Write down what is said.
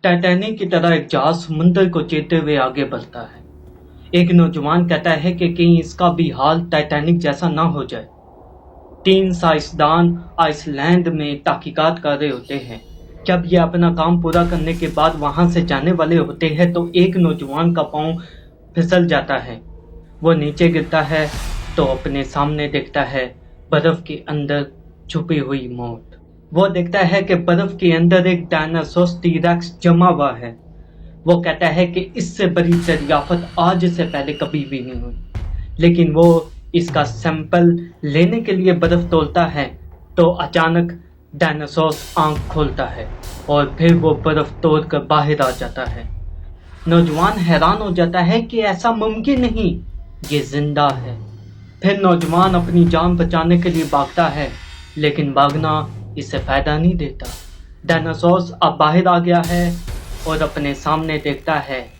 Titanic की तरह एक जहाज समुंदर को चीरते हुए आगे बढ़ता है। एक नौजवान कहता है कि कहीं इसका भी हाल टाइटैनिक जैसा ना हो जाए। 3 साइंसदान आइसलैंड में तहकीकात कर रहे होते हैं। जब ये अपना काम पूरा करने के बाद वहां से जाने वाले होते हैं तो एक नौजवान का पांव फिसल जाता है। वो नीचे गिरता है तो अपने सामने देखता है बर्फ के अंदर छुपी हुई मौत। वो देखता है कि बर्फ के अंदर एक डायनासोर टी-रेक्स जमा हुआ है। वो कहता है कि इससे बड़ी दरियाफत आज से पहले कभी भी नहीं हुई। लेकिन वो इसका सैंपल लेने के लिए बर्फ तोड़ता है तो अचानक डायनासोर आंख खोलता है और फिर वो बर्फ तोड़कर बाहर आ जाता है। नौजवान हैरान हो जाता है कि ऐसा मुमकिन नहीं, ये जिंदा है। फिर नौजवान अपनी जान बचाने के लिए भागता है, लेकिन भागना इसे फायदा नहीं देता। डायनासोर अब बाहर आ गया है और अपने सामने देखता है